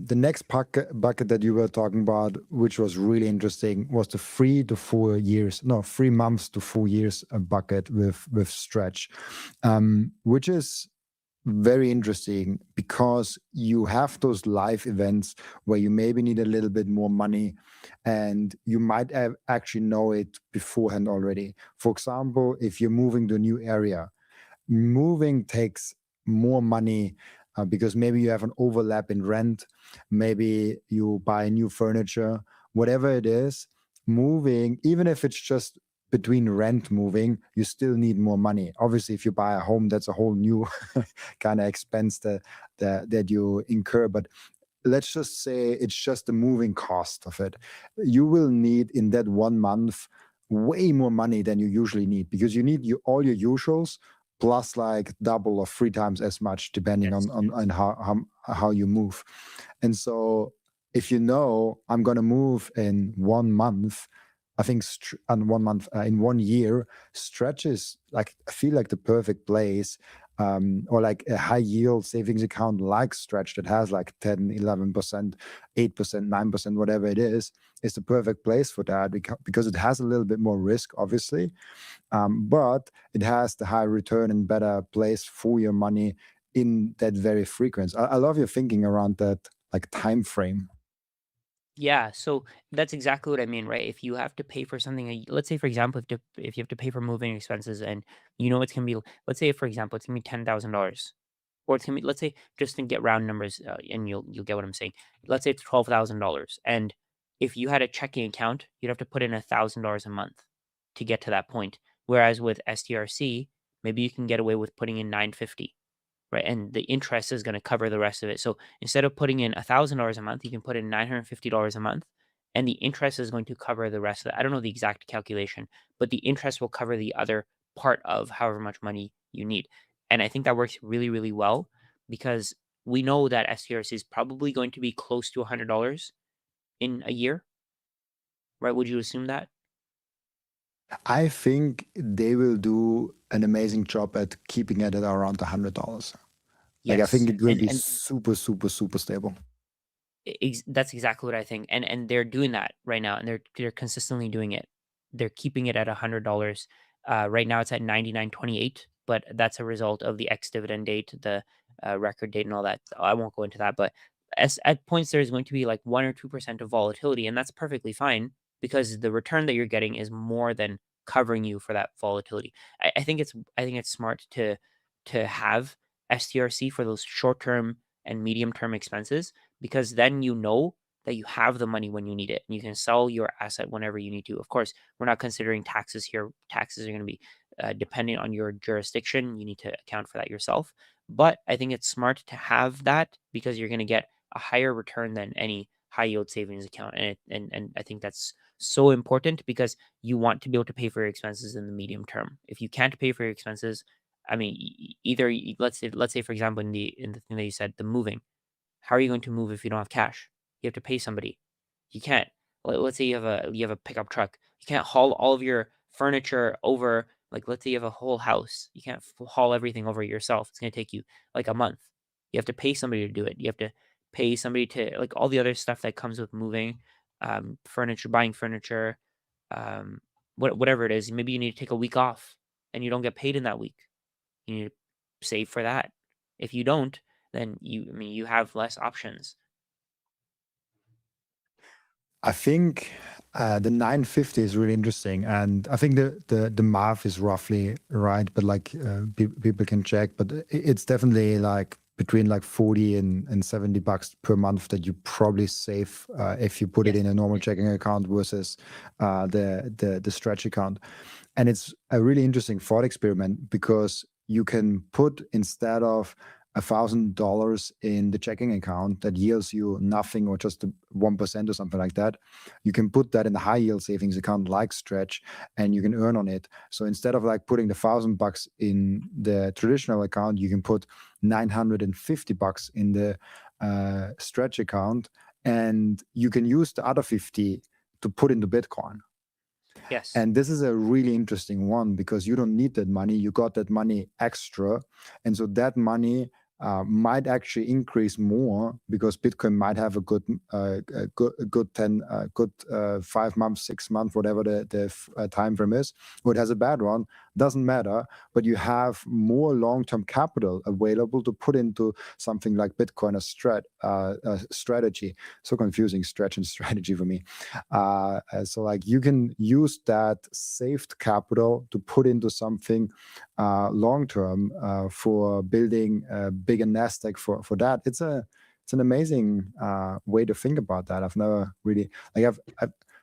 The next bucket that you were talking about, which was really interesting, was the 3 months to 4 years bucket with stretch, which is very interesting because you have those live events where you maybe need a little bit more money, and you might have actually know it beforehand already. For example, if you're moving to a new area, moving takes more money because maybe you have an overlap in rent, maybe you buy new furniture, whatever it is. Moving, even if it's just between rent moving, you still need more money. Obviously, if you buy a home, that's a whole new kind of expense that you incur. But let's just say it's just the moving cost of it. You will need in that 1 month way more money than you usually need, because you need all your usuals plus like double or 3 times as much, depending Yes. on how you move. And so if you know I'm going to move in 1 month, I think on 1 month, in 1 year, stretches like I feel like the perfect place, or like a high yield savings account like Stretch that has like 10, 11%, 8%, 9%, whatever it is the perfect place for that, because it has a little bit more risk, obviously, but it has the high return and better place for your money in that very frequency. I love your thinking around that, like time frame. Yeah, so that's exactly what I mean, right? If you have to pay for something, let's say for example, if you have to pay for moving expenses, and you know it's gonna be, let's say for example, it's gonna be $10,000, or it's gonna be, let's say just to get round numbers, and you'll get what I'm saying. Let's say it's $12,000, and if you had a checking account, you'd have to put in $1,000 a month to get to that point. Whereas with STRC, maybe you can get away with putting in 950, right? And the interest is going to cover the rest of it. So instead of putting in $1,000 a month, you can put in $950 a month, and the interest is going to cover the rest of it. I don't know the exact calculation, but the interest will cover the other part of however much money you need. And I think that works really, really well, because we know that STRC is probably going to be close to $100 in a year, right? Would you assume that? I think they will do an amazing job at keeping it at around $100. Like I think Yes. it will And be and super, super, super stable. That's exactly what I think, and they're doing that right now, and they're consistently doing it. They're keeping it at $100. Right now, it's at 99.28, but that's a result of the ex dividend date, the record date, and all that. I won't go into that, but at points there's going to be like 1 or 2% of volatility, and that's perfectly fine, because the return that you're getting is more than covering you for that volatility. I think it's smart to have STRC for those short term and medium term expenses, because then you know that you have the money when you need it, and you can sell your asset whenever you need to. Of course, we're not considering taxes here. Taxes are going to be depending on your jurisdiction. You need to account for that yourself. But I think it's smart to have that, because you're going to get a higher return than any high yield savings account, and I think that's so important, because you want to be able to pay for your expenses in the medium term. If you can't pay for your expenses, I mean, let's say for example, in the thing that you said, the moving, how are you going to move if you don't have cash? You have to pay somebody. You can't. Let's say you have a pickup truck. You can't haul all of your furniture over. Like, let's say you have a whole house. You can't haul everything over yourself. It's going to take you like a month. You have to pay somebody to do it. You have to pay somebody to, like, all the other stuff that comes with moving, furniture, buying furniture, um, whatever it is. Maybe you need to take a week off, and you don't get paid in that week. You need to save for that. If you don't, then you have less options. I think the 950 is really interesting, and I think the math is roughly right, but like people can check. But it's definitely like between like 40 and $70 per month that you probably save if you put it Yes. in a normal checking account versus the stretch account. And it's a really interesting thought experiment, because you can put, instead of $1,000 in the checking account that yields you nothing, or just 1% or something like that, you can put that in the high yield savings account like Stretch, and you can earn on it. So instead of like putting the $1,000 in the traditional account, you can put $950 in the Stretch account, and you can use the other 50 to put into Bitcoin. Yes. And this is a really interesting one, because you don't need that money. You got that money extra. And so that money might actually increase more because Bitcoin might have a good, a good 10, good 5 months, 6 months, whatever the time frame is, or it has a bad one, doesn't matter. But you have more long-term capital available to put into something like Bitcoin, a strategy. So confusing, stretch and strategy for me. So like you can use that saved capital to put into something long term for building a bigger nest egg for that. It's an amazing way to think about that. I've never really like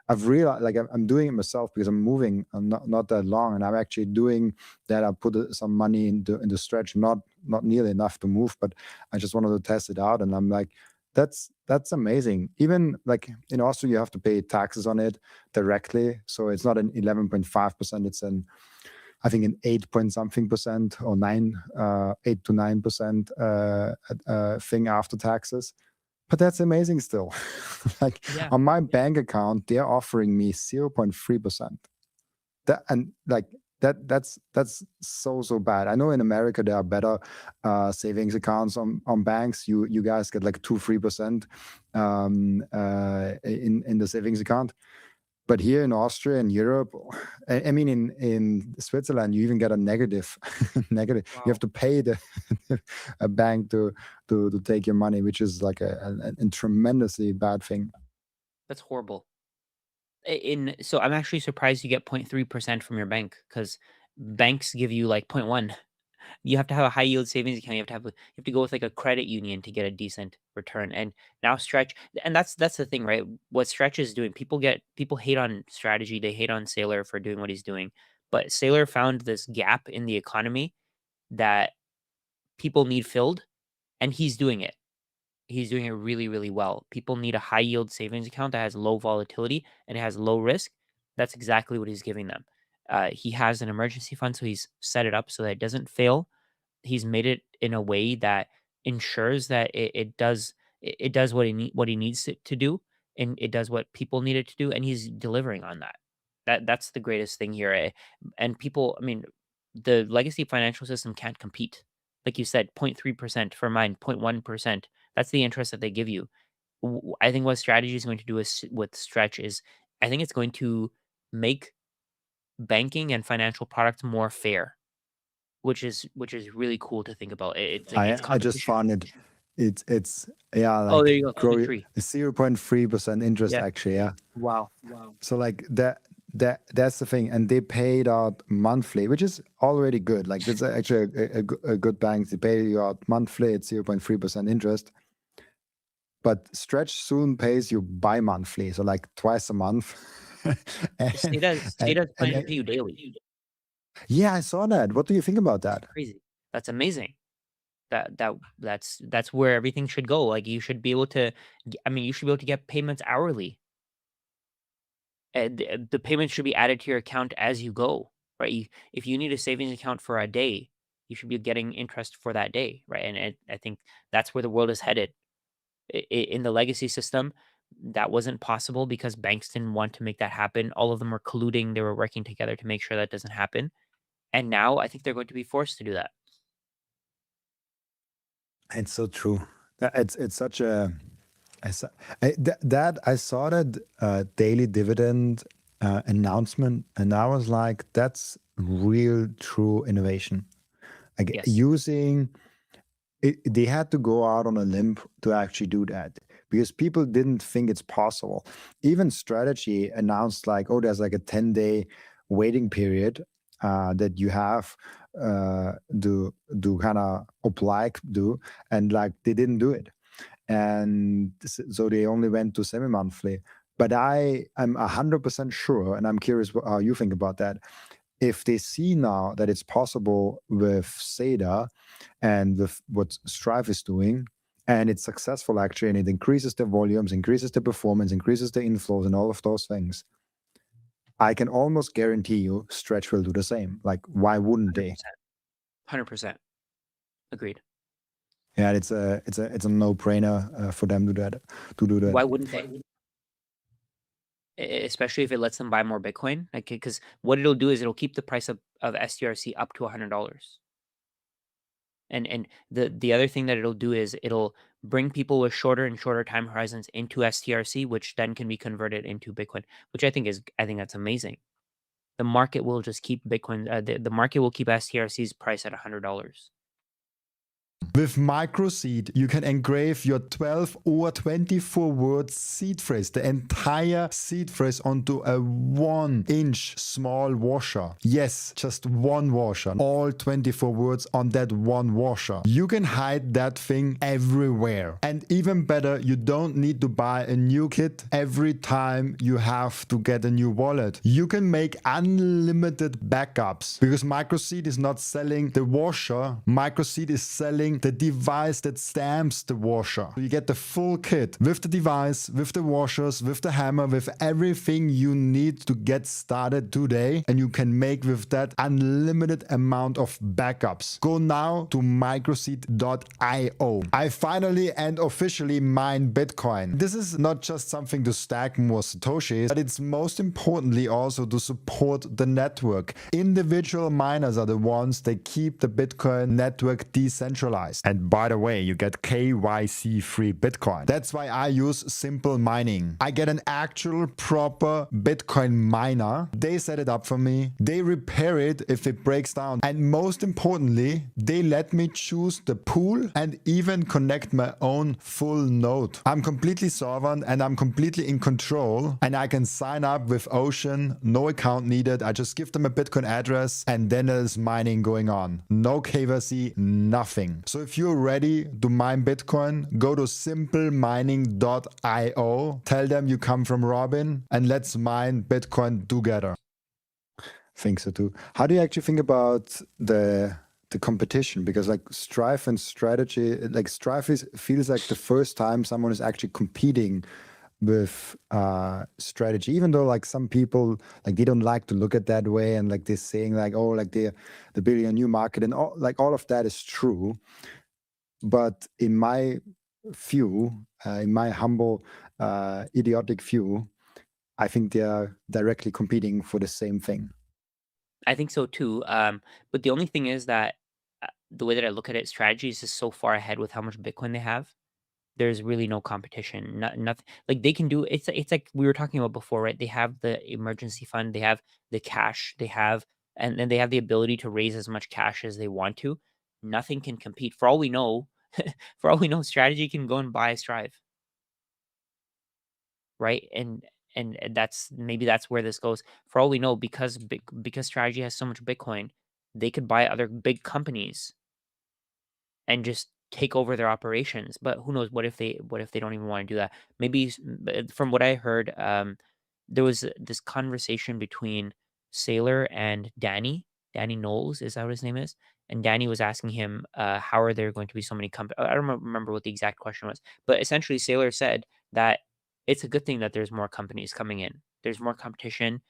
I've realized like I'm doing it myself because I'm moving not that long, and I'm actually doing that. I put some money into stretch, not nearly enough to move, but I just wanted to test it out, and I'm like, that's amazing. Even like in Austria, you have to pay taxes on it directly, so it's not an 11.5%. It's an I think an 8 point something percent or 8 to 9% thing after taxes. But that's amazing still. Like Yeah. on my bank account, they're offering me 0.3%. That and like that's so bad. I know in America there are better savings accounts on banks. You guys get like 2-3% in the savings account. But here in Austria and Europe, I mean, in Switzerland, you even get a negative, negative. You have Wow. to pay the a bank to take your money, which is like a tremendously bad thing. That's horrible. So I'm actually surprised you get 0.3% from your bank, because banks give you like 0.1. You have to have a high yield savings account. You have to go with like a credit union to get a decent return. And now Stretch, and that's the thing, right? What Stretch is doing, people hate on strategy. They hate on Saylor for doing what he's doing, but Saylor found this gap in the economy that people need filled, and he's doing it. He's doing it really, really well. People need a high yield savings account that has low volatility and it has low risk. That's exactly what he's giving them. He has an emergency fund, so he's set it up so that it doesn't fail. He's made it in a way that ensures that it does what he needs it to do, and it does what people need it to do, and he's delivering on that. That's the greatest thing here. And people, I mean, the legacy financial system can't compete. Like you said, 0.3% for mine, 0.1%. That's the interest that they give you. I think what strategy is going to do with Stretch is, I think it's going to make banking and financial products more fair, which is really cool to think about. It's like it's I just competition. found it. It's yeah, Oh, there like you go. grow 0.3. 0.3% interest Yeah. actually. Yeah. Wow. So like that's the thing, and they paid out monthly, which is already good. Like that's actually a good bank. They pay you out monthly at 0.3% interest. But Stretch soon pays you bi-monthly, so like twice a month. and, Stata's planning to and pay you daily. yeah, I saw that. What do you think about That's that? crazy. That's amazing. That's where everything should go. Like, you should be able to I mean, you should be able to get payments hourly. The payment should be added to your account as you go, right? If you need a savings account for a day, you should be getting interest for that day, right? And I think that's where the world is headed. In the legacy system, that wasn't possible because banks didn't want to make that happen. All of them were colluding, they were working together to make sure that doesn't happen. And now I think they're going to be forced to do that. It's so true. It's such a I saw, that I saw that daily dividend announcement, and I was like, that's real, true innovation. Like Yes. using they had to go out on a limb to actually do that because people didn't think it's possible. Even strategy announced like, oh, there's like a 10-day waiting period that you have do kind of oblige do, and like they didn't do it, and so they only went to semi-monthly. But I'm 100% sure, and I'm curious how you think about that. If they see now that it's possible with SADA and with what Strive is doing, and it's successful actually, and it increases the volumes, increases the performance, increases the inflows, and all of those things, I can almost guarantee you Stretch will do the same. Like, why wouldn't they? 100%. 100%. Agreed. Yeah, it's a no-brainer for them to do that. To do that. Why wouldn't they? Especially if it lets them buy more Bitcoin. Like, because what it'll do is it'll keep the price of STRC up to $100. And the other thing that it'll do is it'll bring people with shorter and shorter time horizons into STRC, which then can be converted into Bitcoin, which I think that's amazing. The market will just keep Bitcoin. The market will keep STRC's price at $100. With microseed, you can engrave your 12 or 24 word seed phrase, the entire seed phrase, onto a 1-inch small washer. Yes, just one washer. All 24 words on that one washer. You can hide that thing everywhere. And even better, you don't need to buy a new kit every time you have to get a new wallet. You can make unlimited backups because microseed is not selling the washer. Microseed is selling the device that stamps the washer. So you get the full kit with the device, with the washers, with the hammer, with everything you need to get started today. And you can make with that unlimited amount of backups. Go now to microseed.io. I finally and officially mine Bitcoin. This is not just something to stack more Satoshis, but it's most importantly also to support the network. Individual miners are the ones that keep the Bitcoin network decentralized. And by the way, you get KYC free Bitcoin. That's why I use Simple Mining. I get an actual proper Bitcoin miner. They set it up for me. They repair it if it breaks down. And most importantly, they let me choose the pool and even connect my own full node. I'm completely sovereign and I'm completely in control, and I can sign up with Ocean, no account needed. I just give them a Bitcoin address and then there's mining going on. No KYC, nothing. So if you're ready to mine Bitcoin, go to simplemining.io, tell them you come from Robin, and let's mine Bitcoin together. Think so too. How do you actually think about the competition? Because like Strife and Strategy, like Strife feels like the first time someone is actually competing with Strategy, even though like some people, like they don't like to look at that way, and like they're saying like, oh, like they're building a new market, and all of that is true. But in my view, in my humble idiotic view, I think they are directly competing for the same thing. I think so too. But the only thing is that the way that I look at it, Strategy is just so far ahead with how much Bitcoin they have. There's really no competition. Nothing like they can do. It's like we were talking about before, right? They have the emergency fund, they have the cash, they have, and then they have the ability to raise as much cash as they want to. Nothing can compete. For all we know, for all we know, Strategy can go and buy Strive, right? And that's maybe that's where this goes. For all we know, because Strategy has so much Bitcoin, they could buy other big companies and just take over their operations. But who knows? What if they don't even want to do that? Maybe from what I heard, there was this conversation between Sailor and Danny Knowles, is that what his name is? And Danny was asking him, how are there going to be so many companies? I don't remember what the exact question was, but essentially Sailor said that it's a good thing that there's more companies coming in. There's more competition.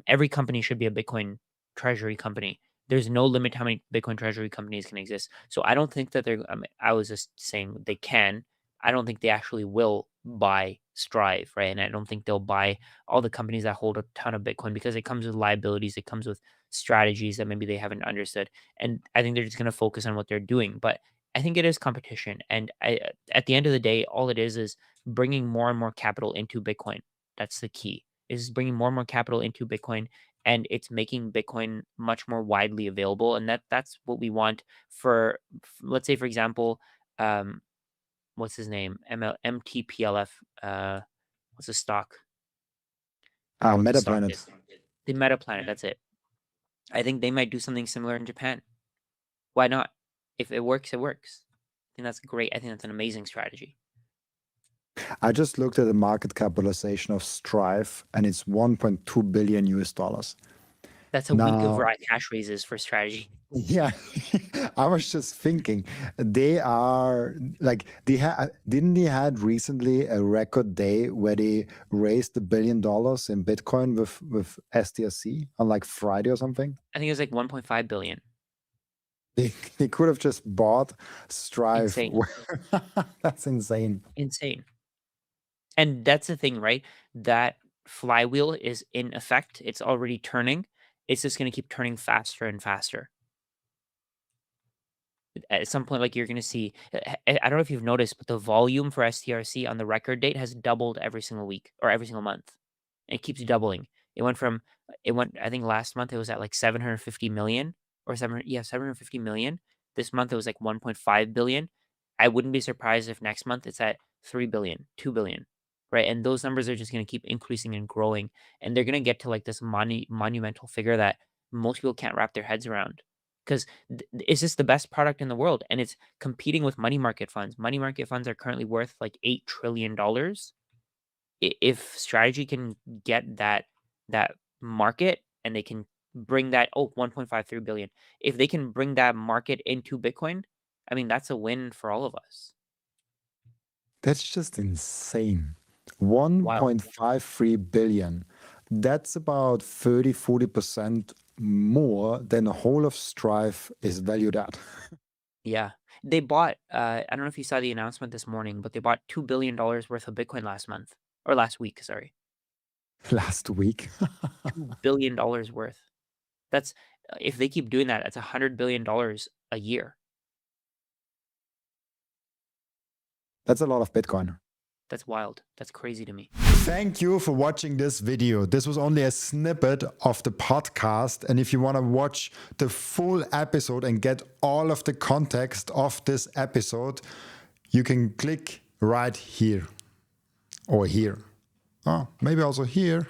Every company should be a Bitcoin treasury company. There's no limit how many Bitcoin treasury companies can exist. So I don't think that they're. I was just saying they can. I don't think they actually will buy Strive, right? And I don't think they'll buy all the companies that hold a ton of Bitcoin because it comes with liabilities. It comes with strategies that maybe they haven't understood. And I think they're just going to focus on what they're doing. But I think it is competition. And at the end of the day, all it is bringing more and more capital into Bitcoin. That's the key, is bringing more and more capital into Bitcoin, and it's making Bitcoin much more widely available. And that's what we want for let's say, for example, um, what's his name? MTPLF. What's the stock? I don't know what the Meta stock Planet. is. The Meta Planet, that's it. I think they might do something similar in Japan. Why not? If it works, it works. I think that's great. I think that's an amazing strategy. I just looked at the market capitalization of Strive, and it's 1.2 billion US dollars. That's a week of Now, cash raises for strategy. yeah, I was just thinking they are like didn't they had recently a record day where they raised $1 billion in Bitcoin with STRC on like Friday or something? I think it was like 1.5 billion. They could have just bought Strive. Insane. That's insane. Insane. And that's the thing, right? That flywheel is in effect. It's already turning. It's just going to keep turning faster and faster. At some point, like, you're gonna see I don't know if you've noticed, but the volume for STRC on the record date has doubled every single week or every single month. It keeps doubling. It went I think last month it was at, like, 750,000,000 or 750,000,000. This month it was, like, 1.5 billion. I wouldn't be surprised if next month it's at 3 billion, 2 billion, right? And those numbers are just gonna keep increasing and growing, and they're gonna get to, like, this monumental figure that most people can't wrap their heads around. 'Cause it's just the best product in the world, and it's competing with money market funds. Money market funds are currently worth, like, $8 trillion. If strategy can get that market and they can bring that 1.53 billion. If they can bring that market into Bitcoin, I mean, that's a win for all of us. That's just insane. Wild. 1.53 billion. That's about 30-40% more than the whole of Strive is valued at. Yeah. They bought, I don't know if you saw the announcement this morning, but they bought $2 billion worth of Bitcoin last month or last week, sorry. Last week. $2 billion worth. That's if they keep doing that, that's $100 billion a year. That's a lot of Bitcoin. That's wild. That's crazy to me. Thank you for watching this video. This was only a snippet of the podcast. And if you want to watch the full episode and get all of the context of this episode, you can click right here or here. Oh, maybe also here.